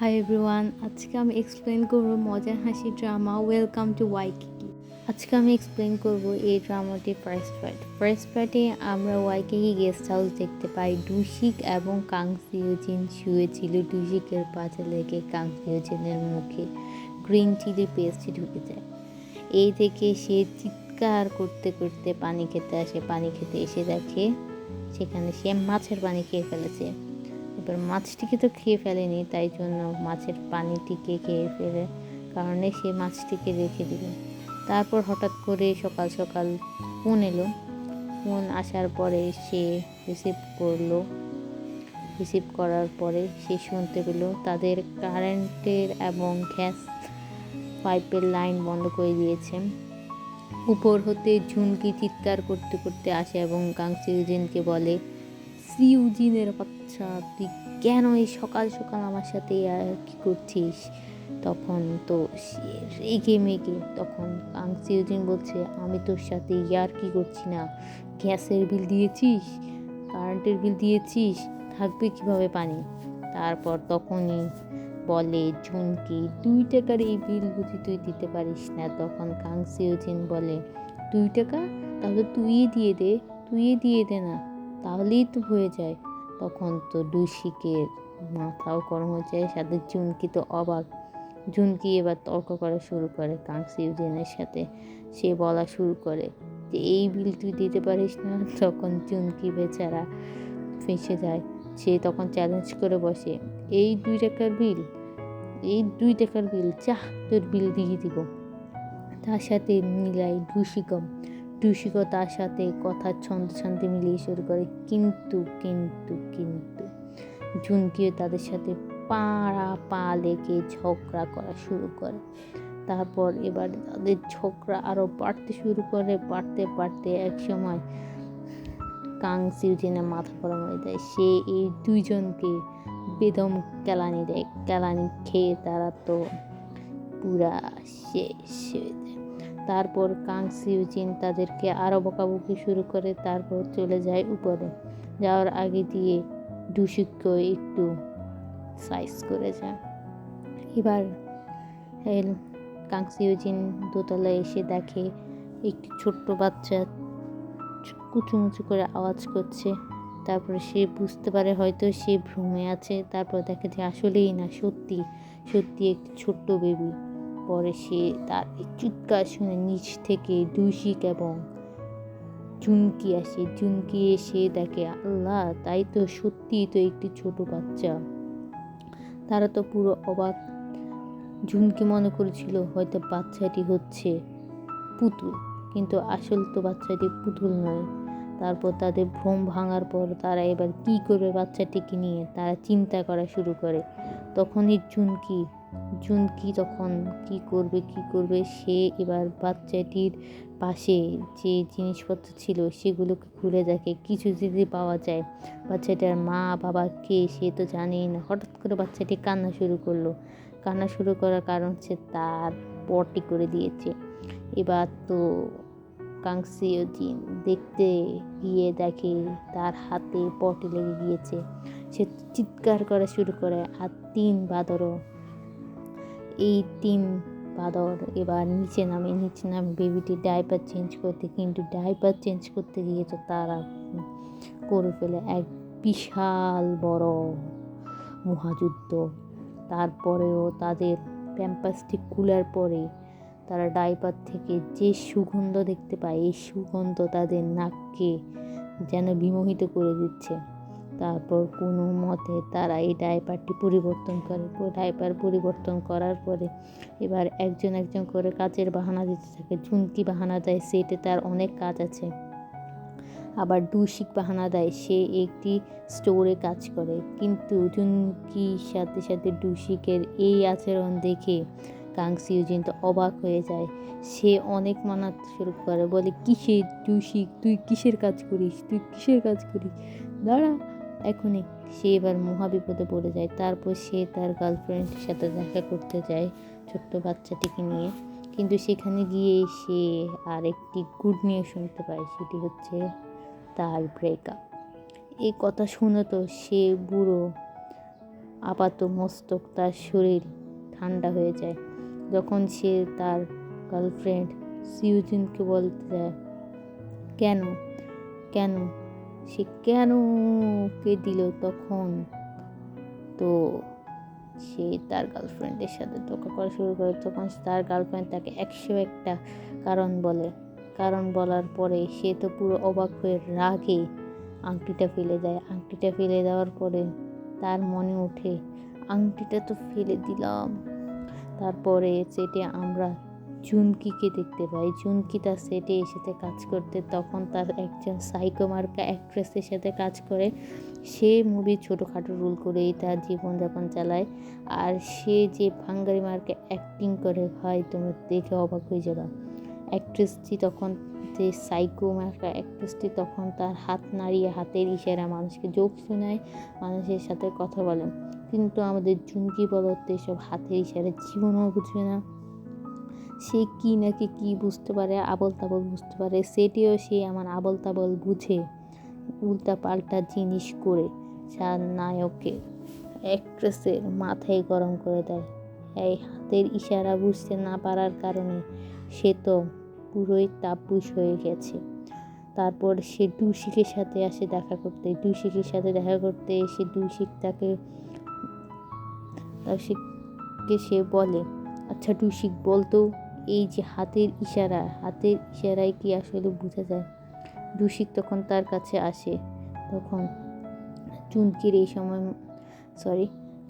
Hi everyone, আজকে আমি explain করব মজার হাসি ড্রামা ওয়েলকাম টু ওয়াইকিকি। আজকে আমি এক্সপ্লেন করব এই ড্রামাটির ফার্স্ট পার্টে আমরা ওয়াইকিকি গেস্ট হাউস দেখতে পাই। ডুশিক এবং কাং সিওজিন শুয়েছিল। ডুশিকের পাশে লেগে কাং সিওজিনের মুখে গ্রিন চিলি পেস্ট ঢুকে যায়। এই থেকে সে চিৎকার করতে করতে পানি খেতে আসে। পানি খেতে এসে দেখে সেখানে সে মাছের পানি খেয়ে ফেলেছে। এবার মাছটিকে তো খেয়ে ফেলেনি, তাই জন্য মাছের পানিটিকে খেয়ে ফেলে কারণে সে মাছটিকে রেখে দিল। তারপর হঠাৎ করে সকাল সকাল ফোন এলো। ফোন আসার পরে সে রিসিভ করার পরে সে শুনতে পেল তাদের কারেন্টের এবং গ্যাস পাইপের লাইন বন্ধ করে দিয়েছে। উপর হতে ঝুনকি চিৎকার করতে করতে আসে এবং কাং সিউজিনকে বলে, সিউজিনের বাচ্চা, তুই কেন এই সকাল সকাল আমার সাথে আর কি করছিস? তখন তো রেগে মেগে তখন কাং সিউজিন বলছে, আমি তোর সাথে ইয়ার কি করছি না। গ্যাসের বিল দিয়েছিস, কারেন্টের বিল দিয়েছিস, থাকবে কিভাবে পানি? তারপর তখনই বলে ঝুনকি, 2 টাকার এই বিল বুঝি তুই দিতে পারিস না? তখন কাং সিউজিন বলে, 2 টাকা? তাহলে তুই দিয়ে দে না, তাহলেই তো হয়ে যায়। তখন তো ডুশিকের মাথাও গরম হয়ে যায়, সাথে ঝুনকি তো অবাক। ঝুনকি এবার তর্ক করা শুরু করে কাং সিউজিনের সাথে। সে বলা শুরু করে যে এই বিল তুই দিতে পারিস না। তখন ঝুনকি বেচারা ফেঁসে যায়। সে তখন চ্যালেঞ্জ করে বসে, এই 2 টাকার বিল চাহ, তোর বিল দিয়ে দিব। তার সাথে মিলাই ডুশিকও তার সাথে কথার ছন্দে মিলিয়ে শুরু করে। কিন্তু কিন্তু কিন্তু ঝুনকিও তাদের সাথে পা লেগে ঝগড়া করা শুরু করে। তারপর এবার তাদের ঝগড়া আরও বাড়তে শুরু করে। বাড়তে এক সময় কাং সিউজিনের মাথা গরম হয়ে যায়। সে এই দুইজনকে বেদম কেলানি খেয়ে তারা তো পুরা শেষ হয়ে যায়। তারপর কাং সিউজিন তাদেরকে আরও বকাবকি শুরু করে। তারপর চলে যায় উপরে। যাওয়ার আগে দিয়ে ডুশিককে একটু সাইজ করে যায়। এবার কাং সিউজিন দোতলায় এসে দেখে একটি ছোট্ট বাচ্চা কুচুমুচু করে আওয়াজ করছে। তারপরে সে বুঝতে পারে হয়তো সে ভ্রমে আছে। তারপর দেখে যে আসলেই না, সত্যি একটি ছোট্ট বেবি। পরে সে তার চিৎকার শুনে নিচ থেকে ডুশিক এবং ঝুনকি এসে দেখে, আল্লাহ, তাই তো, সত্যিই তো একটি ছোট বাচ্চা। তারা তো পুরো অবাক। ঝুনকি মনে করেছিল হয়তো বাচ্চাটি হচ্ছে পুতুল, কিন্তু আসল তো বাচ্চাটি পুতুল নয়। তারপর তাদের ভ্রম ভাঙার পর তারা এবার কি করবে বাচ্চাটিকে নিয়ে তারা চিন্তা করা শুরু করে। তখনই ঝুনকি তখন কি করবে সে এবার বাচ্চাটির পাশে যে জিনিসপত্র ছিল সেগুলোকে খুলে দেখে কিছু যদি পাওয়া যায়। বাচ্চাটার মা বাবা কে সে তো জানেই না। হঠাৎ করে বাচ্চাটি কান্না শুরু করার কারণ হচ্ছে তার পটি করে দিয়েছে। এবার তো কাং সিওজিন দেখতে গিয়ে দেখে তার হাতে পটি লেগে গিয়েছে। সে চিৎকার করা শুরু করে। আর 3 বাদর এবার নিচে নামে বেবিটি ডাইপার চেঞ্জ করতে, কিন্তু ডাইপার চেঞ্জ করতে গিয়ে তো তারা করে ফেলে এক বিশাল বড় মহাযুদ্ধ। তারপরেও তাদের প্যাম্পাসটি খোলার পরে তারা ডাইপার থেকে যে সুগন্ধ দেখতে পায়, এই সুগন্ধ তাদের নাককে যেন বিমোহিত করে দিচ্ছে। তারপর কোনো মতে তারা এই ডাইপারটি পরিবর্তন করে। ডাইপার পরিবর্তন করার পরে এবার একজন করে কাজের বাহানা দিতে থাকে। ঝুনকি বাহানা দেয় সেটে তার অনেক কাজ আছে। আবার ডুশিক বাহানা দেয় সে একটি স্টোরে কাজ করে। কিন্তু ঝুনকির সাথে ডুশিকের এই আচরণ দেখে কাং সিউজিন তো অবাক হয়ে যায়। সে অনেক মানাতে শুরু করে, বলে, কিসের ডুশিক, তুই কিসের কাজ করিস? দাঁড়া এখনই। সে এবার মহাবিপদে পড়ে যায়। তারপর সে তার গার্লফ্রেন্ডের সাথে দেখা করতে যায় ছোট্ট বাচ্চাটিকে নিয়ে। কিন্তু সেখানে গিয়ে সে আর একটি গুড নিউজ শুনতে পায়, সেটি হচ্ছে তার ব্রেকআপ। এই কথা শুনে তো সে বুড়ো আপাত মস্তক, তার শরীর ঠান্ডা হয়ে যায় যখন সে তার গার্লফ্রেন্ড সিউজিনকে বলতে যায় কেন কেন সে কেন কে দিল। তখন তো সে তার গার্লফ্রেন্ডের সাথে ধোঁকা করা শুরু করে। তখন তার গার্লফ্রেন্ড তাকে 101টা কারণ বলে। কারণ বলার পরে সে তো পুরো অবাক হয়ে রাগে আংটিটা ফেলে দেয়। আংটিটা ফেলে দেওয়ার পরে তার মনে ওঠে আংটিটা তো ফেলে দিলাম। তারপরে সেটে আমরা জুনকিকে দেখতে পাই। জুনকি তার সেটে এসেছে কাজ করতে। তখন তার একজন সাইকো মার্কা অ্যাক্ট্রেসের সাথে কাজ করে। সে মুভি ছোটোখাটো রোল করেই তার জীবনযাপন চালায়। আর সে যে ভাঙ্গারি মার্কে অ্যাক্টিং করে, ভাই তোমরা দেখে অবাক হয়ে যাবে। অ্যাক্ট্রেসটি তখন যে সাইকো মার্কা অ্যাক্ট্রেসটি তখন তার হাত নাড়িয়ে হাতের ইশারা মানুষকে জোক শোনায়, মানুষের সাথে কথা বলে। কিন্তু আমাদের জুনকি বলতে এসব হাতের ইশারা জীবনও বুঝবে না। সে কি নাকি কি বুঝতে পারে, আবল তাবল বুঝতে পারে। সেটিও সে আমার আবল তাবল বুঝে উল্টা পাল্টা জিনিস করে তার নায়ককে অ্যাক্ট্রেসের মাথায় গরম করে দেয়। এই হাতের ইশারা বুঝতে না পারার কারণে সে তো পুরোই তাপবুস হয়ে গেছে। তারপর সে ডুশিকের সাথে আসে দেখা করতে। ডুশিকের সাথে দেখা করতে এসে ডুশিক তাকে সে বলে, আচ্ছা ডুশিক বলতো, এই যে হাতের ইশারায় কি আসলে বোঝা যায়? ডুশিক তখন তার কাছে আসে। তখন জুনকির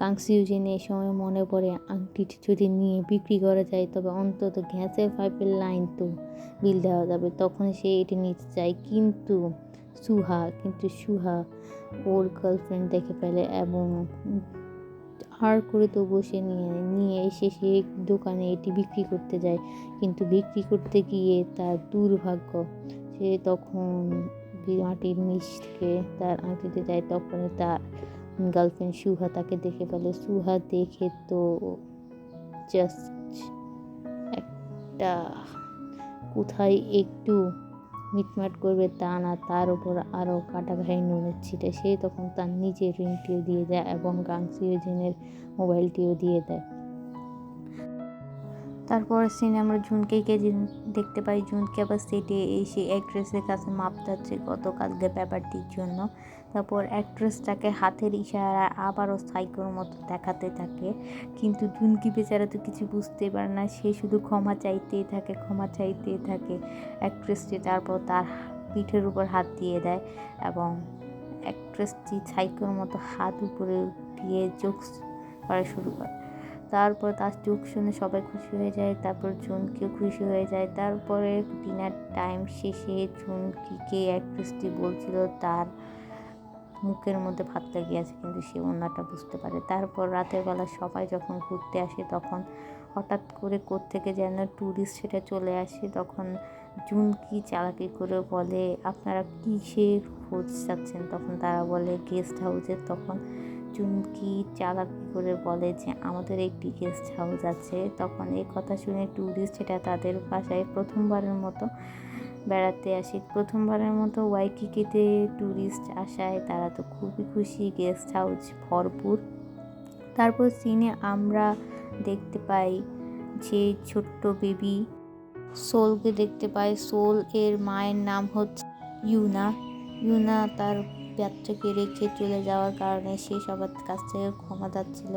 কাংসিউজিনের এই সময় মনে পড়ে আংটিটি যদি নিয়ে বিক্রি করা যায় তবে অন্তত গ্যাসের পাইপের লাইন তো বিল দেওয়া যাবে। তখন সে এটি নিতে চায়, কিন্তু সুহা ওর গার্লফ্রেন্ড দেখে ফেলে এবং আর করে তো বসে নিয়ে এসে সে দোকানে এটি বিক্রি করতে যায়। কিন্তু বিক্রি করতে গিয়ে তার দুর্ভাগ্য, সে তখন মাটির নিচ থেকে তার আংটিতে যায়। তখন তার গার্লফ্রেন্ড সুহা তাকে দেখে ফেলে। সুহা দেখে তো জাস্ট একটা কোথায় একটু মিটমাট করবে তা না, তার উপর আরও কাটা ঘায়ে নুনের ছিটে। সে তখন তার নিজের রিংটিও দিয়ে দেয় এবং কাংসিউজিনের মোবাইলটিও দিয়ে দেয়। তারপর সিনে আমরা ঝুনকিকে দেখতে পাই। ঝুনকি আবার সেটে এসে অ্যাক্ট্রেসের কাছে মাপ চাচ্ছে গতকালকে ব্যাপারটির জন্য। তারপর অ্যাক্ট্রেসটাকে হাতের ইশারায় আবারও সাইকোর মতো দেখাতে থাকে, কিন্তু ঝুনকি বেচারা তো কিছু বুঝতে পারে না। সে শুধু ক্ষমা চাইতেই থাকে। অ্যাক্ট্রেসটি তারপর তার পিঠের উপর হাত দিয়ে দেয় এবং অ্যাক্ট্রেসটি সাইকোর মতো হাত উপরে দিয়ে জোকস করা শুরু করে। তারপর তার চোখ শুনে সবাই খুশি হয়ে যায়। তারপর ঝুনকিও খুশি হয়ে যায়। তারপরে ডিনার টাইম শেষে ঝুনকিকে অ্যাক্ট্রেসটি বলছিল তার মুখের মধ্যে ভাত লেগে আছে, কিন্তু সে অন্যটা বুঝতে পারে। তারপর রাতের বেলা সবাই যখন ঘুরতে আসে তখন হঠাৎ করে কোত্থেকে যেন ট্যুরিস্ট সেটা চলে আসে। তখন ঝুনকি চালাকি করে বলে, আপনারা কিসের খোঁজ চাচ্ছেন? তখন তারা বলে গেস্ট হাউসের। তখন ঝুনকি চালাকি করে বলে যে আমাদের একটি গেস্ট হাউস আছে। তখন এই কথা শুনে ট্যুরিস্ট সেটা তাদের বাসায় প্রথমবারের মতো বেড়াতে আসে। প্রথমবারের মতো ওয়াইকিকিতে ট্যুরিস্ট আসায় তারা তো খুবই খুশি, গেস্ট হাউস ভরপুর। তারপর সিনে আমরা দেখতে পাই যে ছোট্ট বেবি সোলকে দেখতে পাই। সোল এর মায়ের নাম হচ্ছে ইউনা তার বাচ্চাকে রেখে চলে যাওয়ার কারণে সে সবার কাছ থেকে ক্ষমা চাচ্ছিল।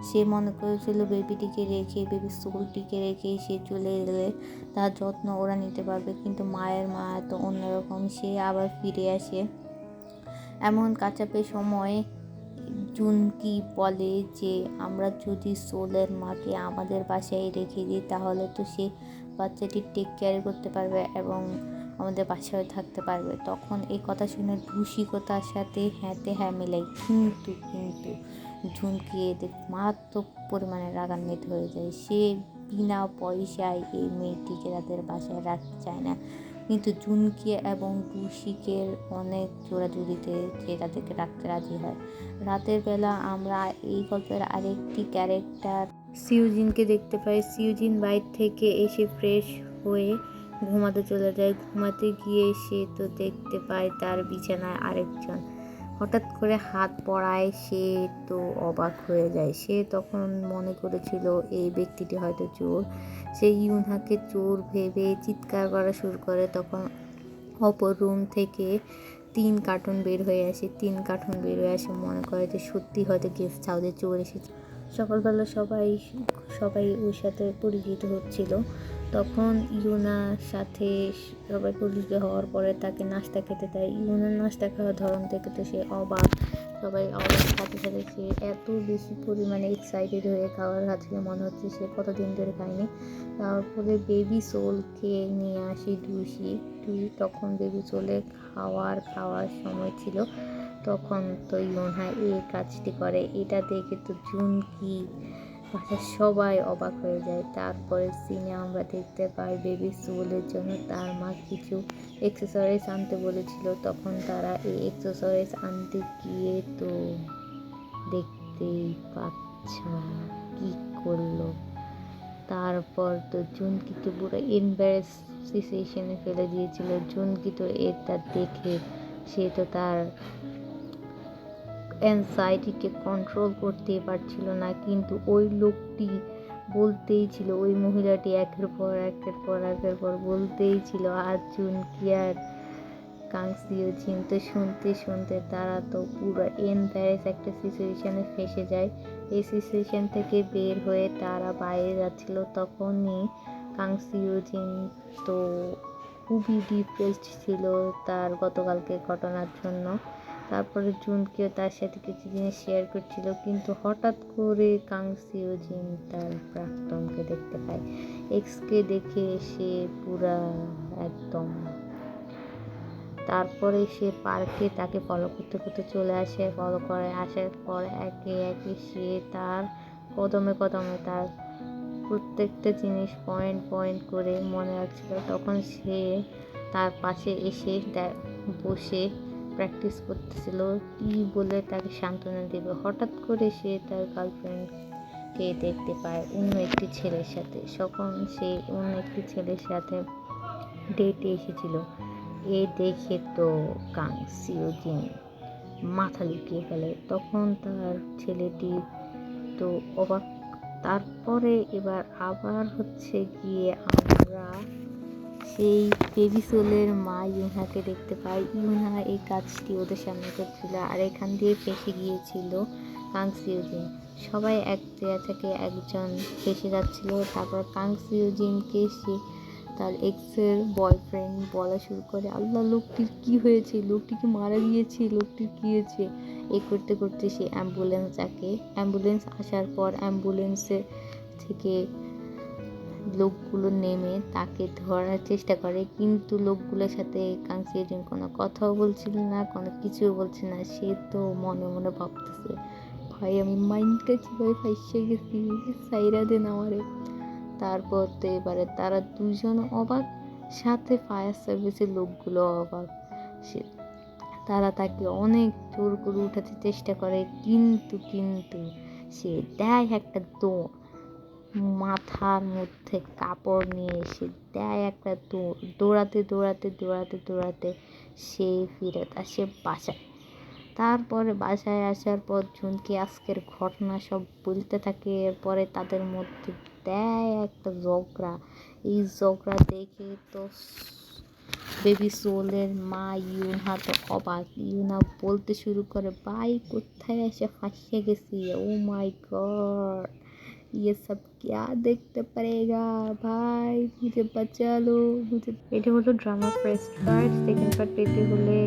সে মনে করেছিল বেবি সোলটিকে রেখে সে চলে গেলে তার যত্ন ওরা নিতে পারবে, কিন্তু মায়ের মা তো অন্যরকম। সে আবার ফিরে আসে। এমন কাচাপে সময় জুনকি বলে যে আমরা যদি সোলের মাকে আমাদের বাসায় রেখে দিই তাহলে তো সে বাচ্চাটি টেক কেয়ার করতে পারবে এবং আমাদের বাসায় থাকতে পারবে। তখন এই কথা শুনে রসিকতার সাথে হ্যাঁ মেলাই, কিন্তু ঝুনকি এদের মারাত্মক পরিমাণে রাগান্বিত হয়ে যায়। সে বিনা পয়সায় এই মেয়েটিকে তাদের বাসায় রাখতে চায় না, কিন্তু ঝুনকি এবং রসিকের অনেক জোরাজুরিতে সে তাদেরকে রাখতে রাজি হয়। রাতের বেলা আমরা এই গল্পের আরেকটি ক্যারেক্টার সিউজিনকে দেখতে পাই। সিউজিন বাইর থেকে এসে ফ্রেশ হয়ে ঘুমাতে চলে যায়। ঘুমাতে গিয়ে সে তো দেখতে পায় তার বিছানায় আরেকজন হঠাৎ করে হাত পড়ায় সে তো অবাক হয়ে যায়। সে তখন মনে করেছিল এই ব্যক্তিটি হয়তো চোর। সে ইউনহাকে চোর ভেবে চিৎকার করা শুরু করে। তখন অপর রুম থেকে 3 কার্টুন বের হয়ে আসে। 3 কার্টুন বের হয়ে আসে, মনে করে যে সত্যি হয়তো গেস্ট হাউসে চোর এসেছে। সকালবেলা সবাই ওর সাথে পরিচিত হচ্ছিল। তখন ইউনার সাথে সবাই পরিচিত হওয়ার পরে তাকে নাস্তা খেতে দেয়। ইউনার নাস্তা খাওয়ার ধরন থেকে তো সে অবাক। সবাই অবাক, সাথে সাথে সে এত বেশি পরিমাণে এক্সাইটেড হয়ে খাবার খাচ্ছিল, মনে হচ্ছে সে কতদিন ধরে খায়নি। তারপরে বেবি সোলকে নিয়ে আসি ডুসি। তখন বেবি সোলে খাওয়ার সময় ছিল। তখন তো ইউনহা এই কাজটি করে। এটা দেখে তো জুনকি বাসার সবাই অবাক হয়ে যায়। তারপরে সিনে আমরা দেখতে পাই বেবি সোলের জন্য তার মা কিছু অ্যাক্সেসরিজ আনতে বলেছিল। তখন তারা এই অ্যাক্সেসরিজ আনতে গিয়ে তো দেখতেই পাচ্ছ কি করলো। তারপর তো জুনকিকে পুরো এম্বারেস সিচুয়েশনে ফেলে দিয়েছিল। জুনকি তো এটা দেখে সে তো তার অ্যাংজাইটিকে কন্ট্রোল করতেই পারছিল না। কিন্তু ওই লোকটি বলতেই ছিল, ওই মহিলাটি একের পর বলতেই ছিল। আর জুনকি আর কাং সিও জিন তো শুনতে তারা তো পুরো এম্বারেস একটা সিচুয়েশনে ফেসে যায়। এই সিচুয়েশন থেকে বের হয়ে তারা বাইরে যাচ্ছিল। তখনই কাং সিও জিন তো খুবই ডিপ্রেসড ছিল তার গতকালকে ঘটনার জন্য। তারপরে জুনকেও তার সাথে কিছু জিনিস শেয়ার করছিল, কিন্তু হঠাৎ করে কাং সিও জিন তার প্রাক্তনকে দেখতে পায়। এক্সকে দেখে সে পুরা একদম। তারপরে সে পার্কে তাকে ফলো করতে চলে আসে। ফলো করে আসার পর একে একে সে তার কদমে তার প্রত্যেকটা জিনিস পয়েন্ট করে মনে রাখছিল। তখন সে তার পাশে এসে বসে প্র্যাকটিস করতেছিল কি বলে তাকে সান্ত্বনা দেবে। হঠাৎ করে সে তার গার্লফ্রেন্ডকে দেখতে পায় অন্য একটি ছেলের সাথে। তখন সে অন্য একটি ছেলের সাথে ডেটে এসেছিল। এ দেখে তো কাং সিও জিন মাথা লুকিয়ে ফেলে। তখন তার ছেলেটি তো অবাক। তারপরে এবার আবার হচ্ছে গিয়ে আমরা সেই বেবি সোলের মা ইউনহাকে দেখতে পাই। ইউনহা এই কাজটি ওদের সামনে করছিল, আর এখান দিয়ে ফেসে গিয়েছিল কাং সিও জিন। সবাই এক জায়গা থেকে একজন ফেসে যাচ্ছিল। তারপর কাং সিও জিনকে সে তার এক্সের বয়ফ্রেন্ড বলা শুরু করে, আল্লাহ লোকটির কি হয়েছে, লোকটি কি মারা গিয়েছে, লোকটির কী হয়েছে। এই করতে করতে সে অ্যাম্বুলেন্স ডাকে। অ্যাম্বুলেন্স আসার পর অ্যাম্বুলেন্সের থেকে লোকগুলো নেমে তাকে ধরার চেষ্টা করে, কিন্তু লোকগুলোর সাথে কাং সিও জিন কোনো কথাও বলছিল না, কোনো কিছুও বলছে না। সে তো মনে মনে ভাবতেছে, ভাই আমি মাইন্ড কাছে ভাই ফাইসে গেছি, সাইরা দেন আমারে। তারপর তো এবারে তারা দুজন অবাক, সাথে ফায়ার সার্ভিসের লোকগুলো অবাক। সে তারা তাকে অনেক জোর করে উঠাতে চেষ্টা করে, কিন্তু সে দেয় একটা দৌড়, মাথার মধ্যে কাপড় নিয়ে এসে দেয় একটা দৌড়াতে সে ফিরত আসে বাসায়। তারপরে বাসায় আসার পর জুনকি আজকের ঘটনা সব বলতে থাকে। এরপরে তাদের মধ্যে দেয় একটা ঝগড়া। এই ঝগড়া দেখে তো বেবি সোলের মা ইউনহা তো অবাক। ইউনহা বলতে শুরু করে, ভাই কোথায় এসে ফাঁসিয়ে গেছি, ও মাই গড, ये सब क्या देखते पड़ेगा ভাই, मुझे बचा लो। এটা হলো drama first part. Second part পেতে হলে